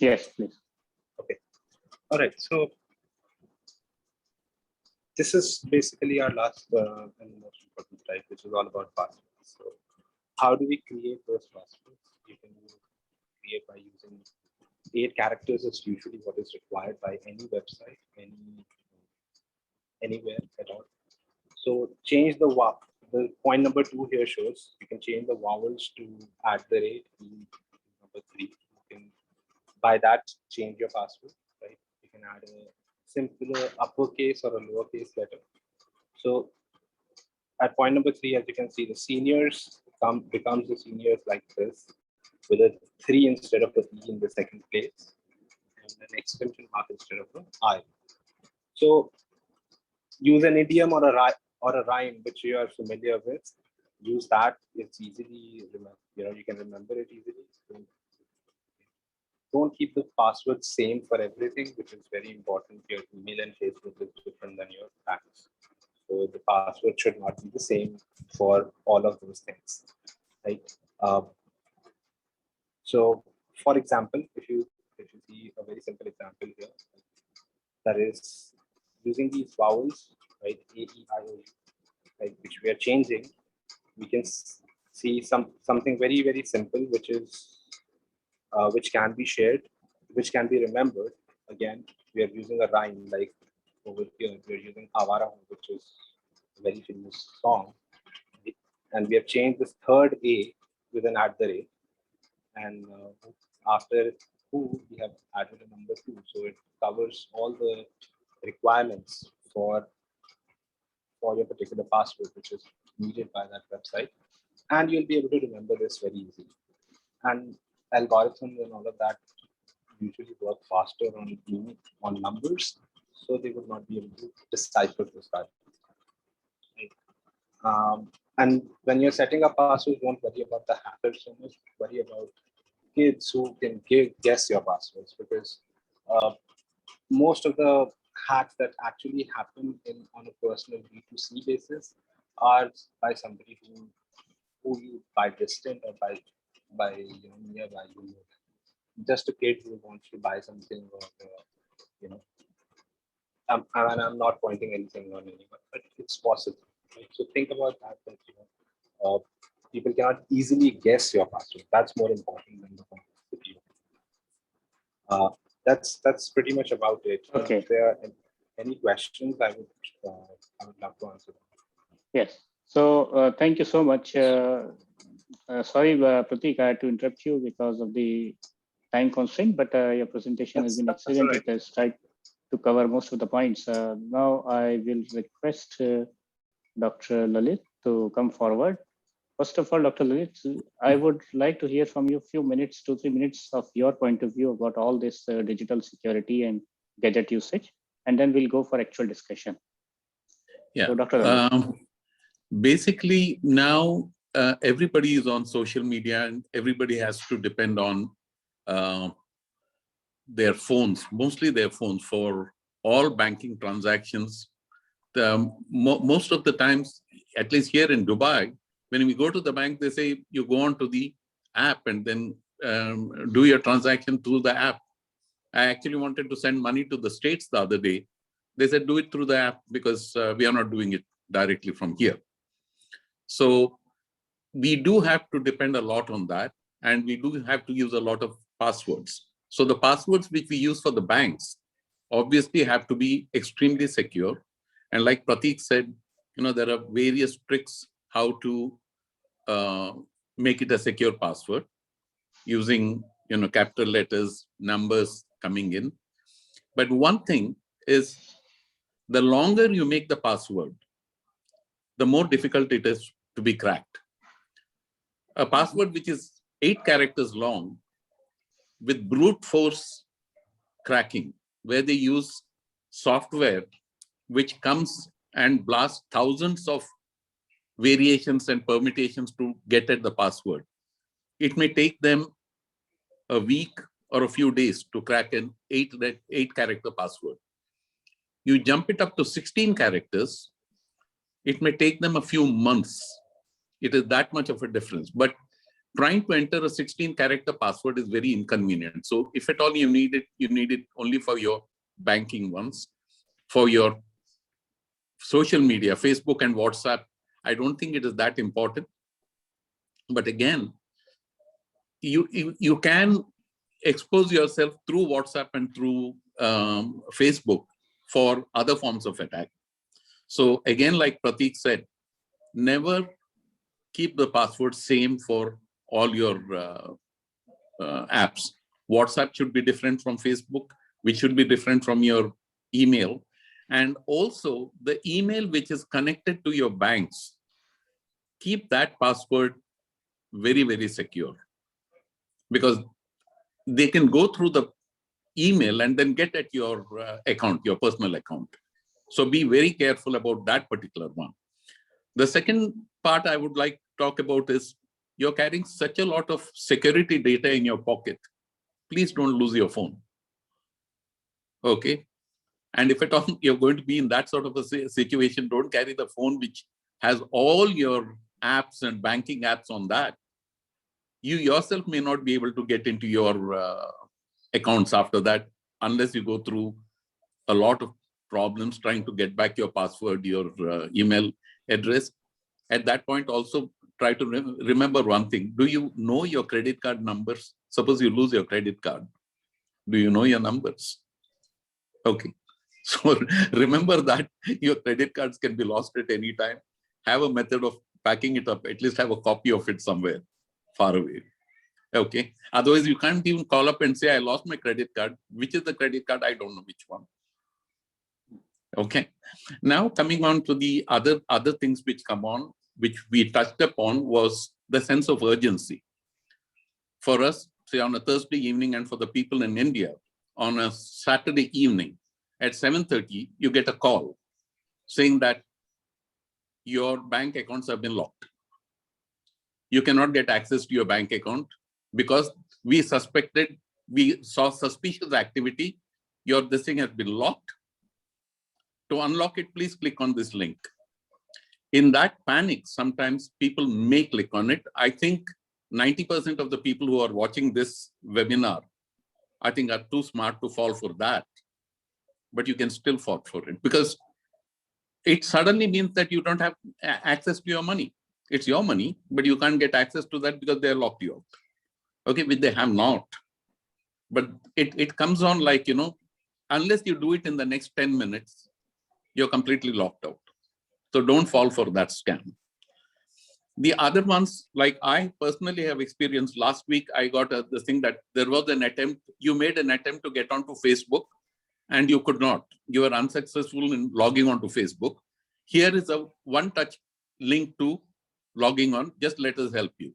Yes, please. All right. So this is basically our last and most important slide, which is all about passwords. So how do we create those passwords? You can create by using 8 characters. Is usually what is required by any website, anywhere at all. So change the the point number 2 here shows you can change the vowels to @ number 3. You can by that change your password, right? You can add a simpler uppercase or a lowercase letter. So at point number 3, as you can see, the seniors becomes the seniors like this, with a 3 instead of the E in the second place, and an exclamation mark instead of the I. So use an idiom or a rhyme which you are familiar with. Use that. It's easily you can remember it easily. Don't keep the password same for everything, which is very important. Your email and Facebook is different than your banks. So the password should not be the same for all of those things, right? So for example, if you see a very simple example here, that is using these vowels, right? A, E, I, O, U, right? Which we are changing, we can see something very, very simple, which is which can be shared, which can be remembered. Again, we are using a rhyme, like over here, we are using Avara, which is a very famous song. And we have changed this third A with an @ and after who, we have added a number 2. So it covers all the requirements for your particular password, which is needed by that website. And you'll be able to remember this very easily. And algorithms and all of that usually work faster on numbers, so they would not be able to decipher this pattern. Right? And when you're setting up passwords, don't worry about the hackers so much. Worry about kids who can guess your passwords, because most of the hacks that actually happen on a personal B2C basis are by somebody who you by distant or by nearby. Just a kid who wants to buy something, or I'm not pointing anything on anyone, but it's possible. Right? So think about that. People cannot easily guess your password. That's more important than the complexity. That's pretty much about it. Okay. If there are any questions, I would love to answer them. Yes. So thank you so much. Sorry, Prateek, I had to interrupt you because of the time constraint, but your presentation has been That's excellent. all right. It has tried to cover most of the points. Now I will request Dr. Lalit to come forward. First of all, Dr. Lalit, I would like to hear from you a few minutes, 2-3 minutes of your point of view about all this digital security and gadget usage, and then we'll go for actual discussion. Yeah. So, Dr. Lalit. Basically, now everybody is on social media and everybody has to depend on their phones, mostly their phones, for all banking transactions. Most of the times, at least here in Dubai, when we go to the bank, they say you go on to the app and then do your transaction through the app. I actually wanted to send money to the States the other day. They said, do it through the app because we are not doing it directly from here. So we do have to depend a lot on that, and we do have to use a lot of passwords. So the passwords which we use for the banks obviously have to be extremely secure. And like Prateek said, there are various tricks how to make it a secure password using, capital letters, numbers coming in. But one thing is, the longer you make the password, the more difficult it is to be cracked. A password which is 8 characters long with brute force cracking, where they use software which comes and blasts thousands of variations and permutations to get at the password. It may take them a week or a few days to crack an 8-character password. You jump it up to 16 characters, it may take them a few months. It is that much of a difference. But trying to enter a 16-character password is very inconvenient. So if at all you need it only for your banking ones. For your social media, Facebook and WhatsApp, I don't think it is that important. But again, you can expose yourself through WhatsApp and through Facebook for other forms of attack. So again, like Prateek said, never keep the password same for all your apps. WhatsApp should be different from Facebook, which should be different from your email. And also the email which is connected to your banks, keep that password very, very secure, because they can go through the email and then get at your account, your personal account. So be very careful about that particular one. The second part I would like to talk about is, you're carrying such a lot of security data in your pocket. Please don't lose your phone. Okay. And if at all you're going to be in that sort of a situation, don't carry the phone which has all your apps and banking apps on that. You yourself may not be able to get into your accounts after that, unless you go through a lot of problems trying to get back your password, your email address. At that point, also try to remember one thing. Do you know your credit card numbers? Suppose you lose your credit card. Do you know your numbers? Okay. So remember that your credit cards can be lost at any time. Have a method of backing it up. At least have a copy of it somewhere far away. Okay. Otherwise, you can't even call up and say, I lost my credit card. Which is the credit card? I don't know which one. Okay. Now coming on to the other things which come on, which we touched upon, was the sense of urgency. For us, say on a Thursday evening, and for the people in India, on a Saturday evening at 7:30, you get a call saying that your bank accounts have been locked. You cannot get access to your bank account because we saw suspicious activity. This thing has been locked. To unlock it, please click on this link. In that panic, sometimes people may click on it. I think 90% of the people who are watching this webinar, I think, are too smart to fall for that. But you can still fall for it, because it suddenly means that you don't have access to your money. It's your money, but you can't get access to that because they locked you out. Okay, which they have not. But it comes on like, unless you do it in the next 10 minutes, you're completely locked out. So don't fall for that scam. The other ones, like I personally have experienced, last week, I got the thing that there was an attempt, you made an attempt to get onto Facebook and you could not. You were unsuccessful in logging onto Facebook. Here is a one-touch link to logging on. Just let us help you.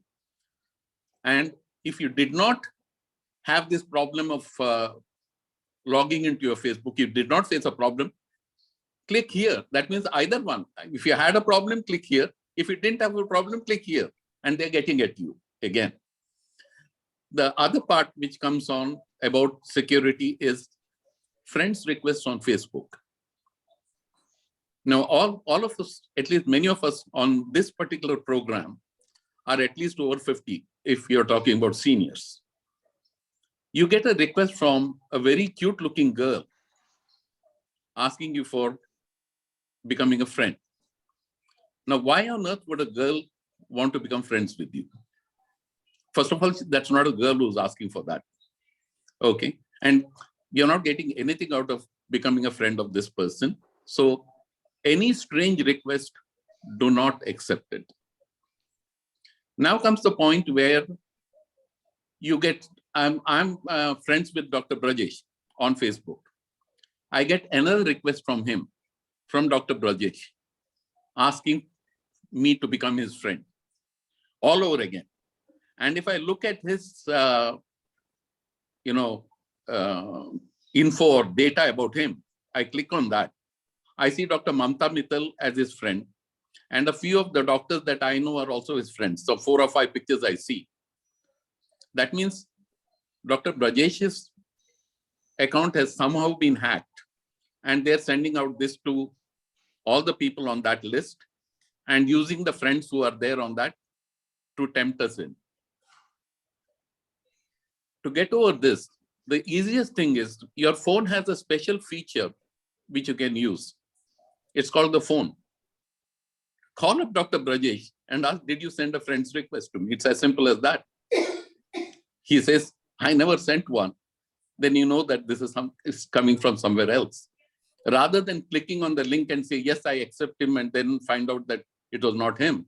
And if you did not have this problem of logging into your Facebook, you did not face a problem, click here. That means either one. If you had a problem, click here. If you didn't have a problem, click here. And they're getting at you again. The other part which comes on about security is friends requests on Facebook. Now, all of us, at least many of us on this particular program, are at least over 50, if you're talking about seniors. You get a request from a very cute looking girl asking you for becoming a friend. Now, why on earth would a girl want to become friends with you? First of all, that's not a girl who's asking for that. Okay. And you're not getting anything out of becoming a friend of this person. So any strange request, do not accept it. Now comes the point where you get, I'm friends with Dr. Brajesh on Facebook. I get another request from him, from Dr. Brajesh, asking me to become his friend all over again. And if I look at his, info or data about him, I click on that. I see Dr. Mamta Mittal as his friend. And a few of the doctors that I know are also his friends. So 4 or 5 pictures I see. That means Dr. Brajesh's account has somehow been hacked. And they're sending out this to all the people on that list and using the friends who are there on that to tempt us in. To get over this, the easiest thing is your phone has a special feature which you can use. It's called the phone. Call up Dr. Brajesh and ask, did you send a friend's request to me? It's as simple as that. He says, I never sent one. Then you know that this is coming from somewhere else. Rather than clicking on the link and say, yes, I accept him, and then find out that it was not him.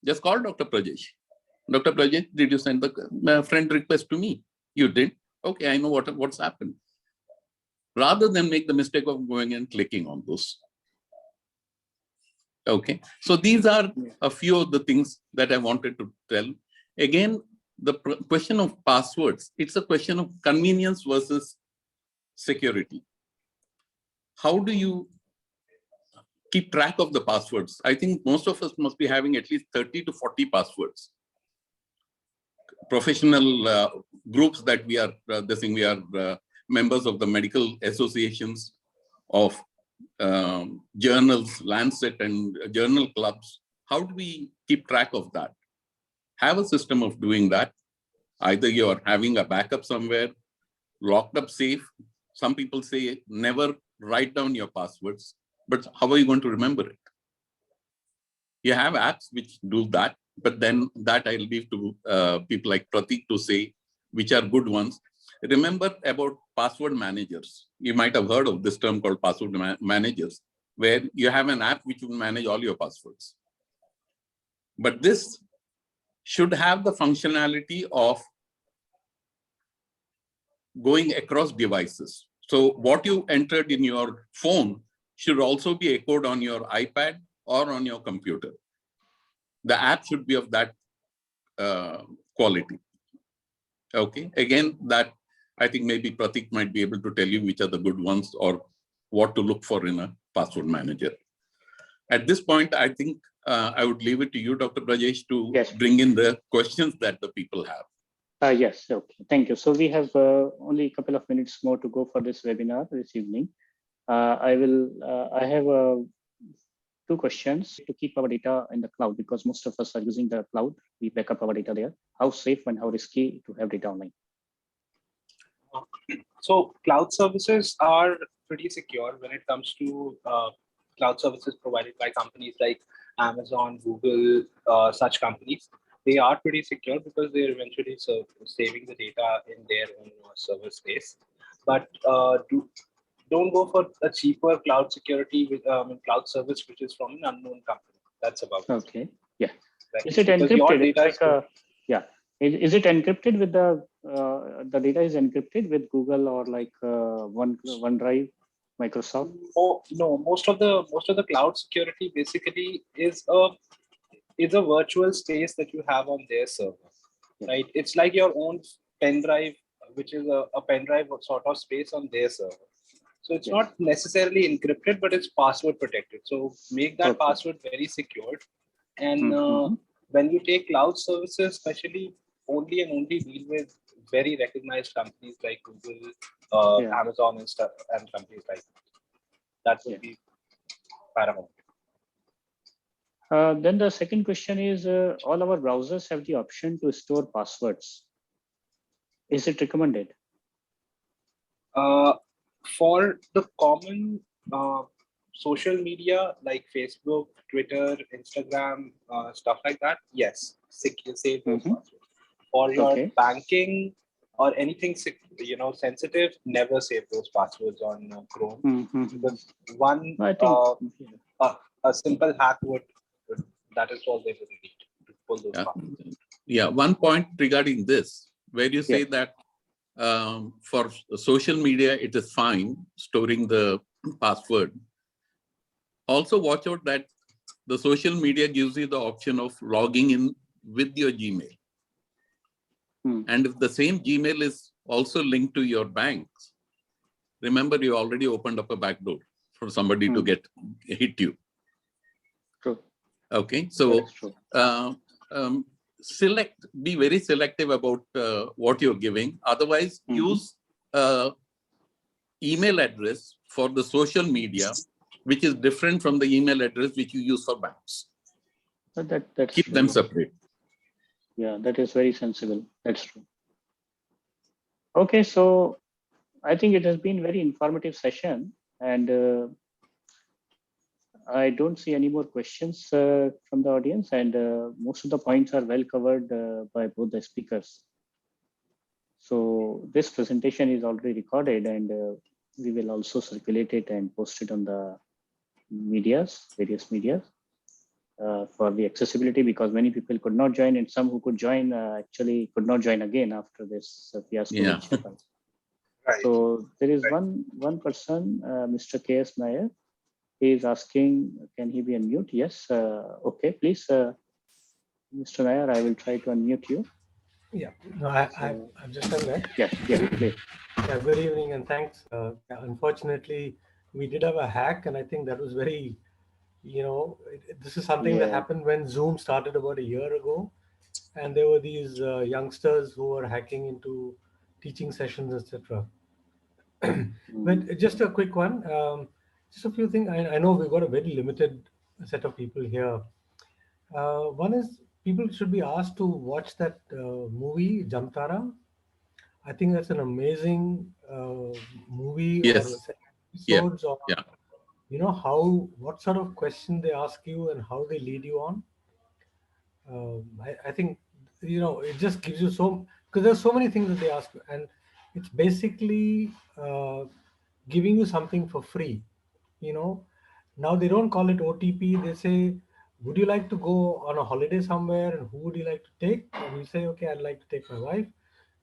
Just call Dr. Brajesh. Dr. Brajesh, did you send the friend request to me? You did? Okay, I know what's happened. Rather than make the mistake of going and clicking on those. Okay, so these are a few of the things that I wanted to tell. Again, the question of passwords, it's a question of convenience versus security. How do you keep track of the passwords? I think most of us must be having at least 30 to 40 passwords. Professional groups that we are, we are members of the medical associations, of journals, Lancet and journal clubs. How do we keep track of that? Have a system of doing that. Either you're having a backup somewhere, locked up safe. Some people say never write down your passwords, but how are you going to remember it? You have apps which do that, but then that I'll leave to people like Pratik to say which are good ones. Remember about password managers. You might have heard of this term called password managers, where you have an app which will manage all your passwords. But this should have the functionality of going across devices. So what you entered in your phone should also be echoed on your iPad or on your computer. The app should be of that quality. Okay, again, that I think maybe Pratik might be able to tell you which are the good ones or what to look for in a password manager. At this point, I think I would leave it to you, Dr. Brajesh, to bring in the questions that the people have. Yes, okay, thank you. So we have only a couple of minutes more to go for this webinar this evening. I have 2 questions to keep our data in the cloud, because most of us are using the cloud. We back up our data there. How safe and how risky to have data online? So cloud services are pretty secure when it comes to cloud services provided by companies like Amazon, Google, such companies. They are pretty secure because they're eventually saving the data in their own server space. But don't go for a cheaper cloud security with cloud service which is from an unknown company. That's about it. Okay. Yeah. Right. Is it encrypted? Like yeah. Is it encrypted with the data is encrypted with Google or like OneDrive, Microsoft? Oh no, most of the cloud security basically is a virtual space that you have on their server, right? It's like your own pen drive, which is a pen drive sort of space on their server. So it's not necessarily encrypted, but it's password protected. So make that password very secured. And when you take cloud services, especially only deal with very recognized companies like Google, Amazon and stuff, and companies like that would be paramount. Then the second question is, all our browsers have the option to store passwords. Is it recommended? For the common social media like Facebook, Twitter, Instagram, stuff like that, yes, save those Mhm. passwords. For your Okay. banking or anything sensitive, never save those passwords on Chrome. Mhm. Because one I think a simple hack that is all they will need to pull those Yeah. passwords. Yeah, one point regarding this, where you say Yeah. that for social media, it is fine storing the password. Also watch out that the social media gives you the option of logging in with your Gmail. Hmm. And if the same Gmail is also linked to your banks, remember you already opened up a backdoor for somebody to hit you. True. Okay, That so is true. be very selective about what you're giving. Otherwise, use email address for the social media, which is different from the email address which you use for banks. But that's Keep true. them separate. Yeah, that is very sensible. That's true. Okay, so I think it has been very informative session, and I don't see any more questions from the audience, and most of the points are well covered by both the speakers. So this presentation is already recorded, and we will also circulate it and post it on the various medias for the accessibility, because many people could not join, and some who could join actually could not join again after this fiasco. Yeah. Which happened. Right. So there is Right. one person, Mr. KS Nair. He is asking, can he be unmute? Yes. Okay, please, Mr. Nair, I will try to unmute you. Yeah, no, I've just done that. Yes, yes, please. Yeah, good evening and thanks. Unfortunately, we did have a hack, and I think that was very, this is something that Yeah. happened when Zoom started about a year ago, and there were these youngsters who were hacking into teaching sessions, etc. But just a quick one, just a few things. I know we've got a very limited set of people here. One is people should be asked to watch that movie Jamtara. I think that's an amazing movie, or Yes. Yeah. episodes, or Yeah. what sort of question they ask you and how they lead you on. I think it just gives you because there's so many things that they ask you, and it's basically giving you something for free. Now they don't call it OTP. They say, would you like to go on a holiday somewhere, and who would you like to take? And you say, okay, I'd like to take my wife.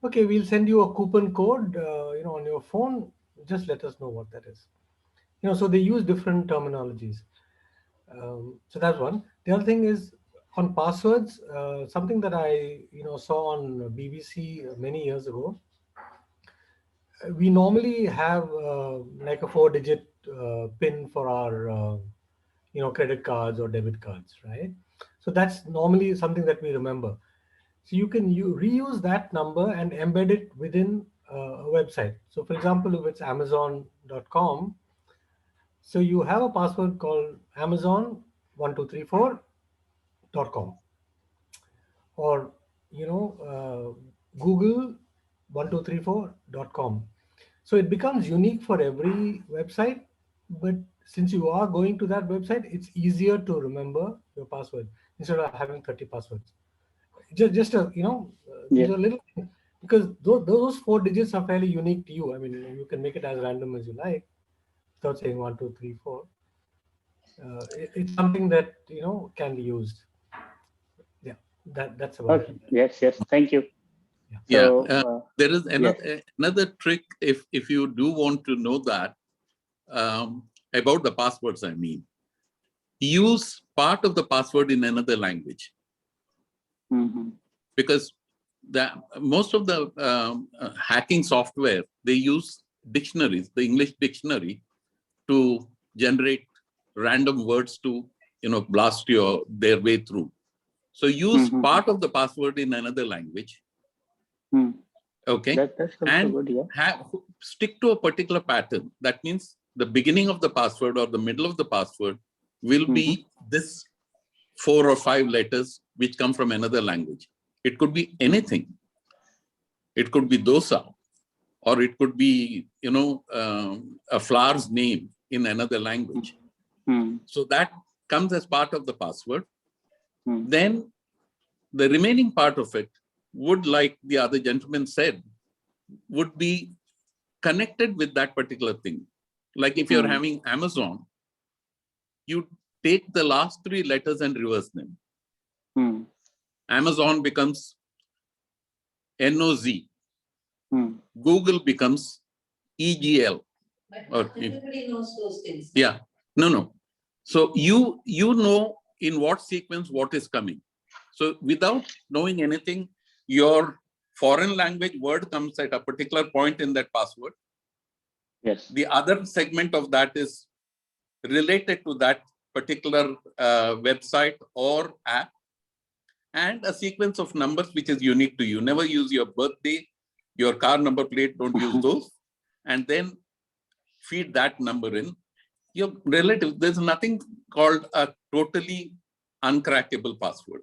Okay, we'll send you a coupon code, on your phone. Just let us know what that is. So they use different terminologies. So that's one. The other thing is on passwords, something that I saw on BBC many years ago. We normally have like a 4-digit PIN for our credit cards or debit cards, right? So that's normally something that we remember. So you can reuse that number and embed it within a website. So for example, if it's Amazon.com, so you have a password called Amazon1234.com, or Google 1234.com. So it becomes unique for every website, but since you are going to that website, it's easier to remember your password instead of having 30 passwords. Just these are little, because those 4 digits are fairly unique to you. I mean, you can make it as random as you like without saying 1, 2, 3, 4. It's something that can be used. Yeah, that's about Okay. it. Yes, thank you. Yeah. So, There is yes. another trick if you do want to know that about the passwords. I mean, use part of the password in another language, because most of the hacking software, they use dictionaries, the English dictionary, to generate random words to blast their way through. So use part of the password in another language. Okay. That's also good, yeah. Stick to a particular pattern. That means the beginning of the password or the middle of the password will be this 4 or 5 letters which come from another language. It could be anything. It could be dosa, or it could be a flower's name in another language. Hmm. So that comes as part of the password. Hmm. Then the remaining part of it would, like the other gentleman said, would be connected with that particular thing. Like if you're Hmm. having Amazon, you take the last 3 letters and reverse them. Hmm. Amazon becomes NOZ. Hmm. Google becomes EGL. But Or not everybody knows those things. Yeah, no. So you know in what sequence what is coming. So without knowing anything, your foreign language word comes at a particular point in that password. Yes. The other segment of that is related to that particular website or app, and a sequence of numbers which is unique to you. Never use your birthday, your car number plate, don't use those. And then feed that number in. Your relative, there's nothing called a totally uncrackable password.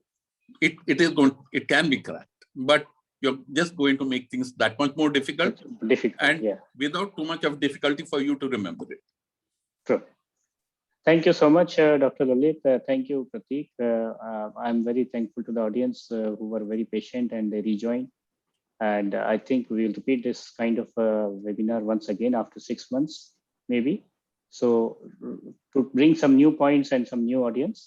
It can be cracked, but you're just going to make things that much more difficult, It's difficult. and Yeah. without too much of difficulty for you to remember it. True. Thank you so much, Dr. Lalit. Thank you, Prateek. I'm very thankful to the audience who were very patient and they rejoined. And I think we will repeat this kind of webinar once again after 6 months, maybe. So to bring some new points and some new audience.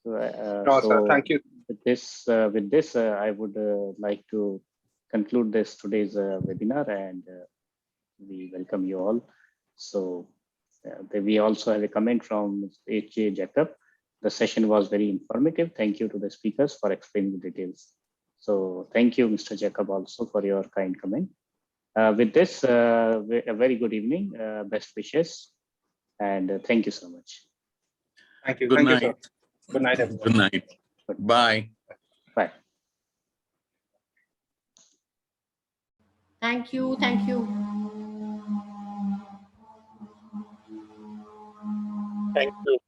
No, sir. So Thank you. with this, I would like to conclude this today's webinar, and we welcome you all. So we also have a comment from H.J. Jacob. The session was very informative. Thank you to the speakers for explaining the details. So thank you, Mr. Jacob, also for your kind comment. With this, a very good evening, best wishes, and thank you so much. Thank you. Good Thank you, night. sir. Good night, everyone. Good night. Bye. Bye. Thank you. Thank you. Thank you.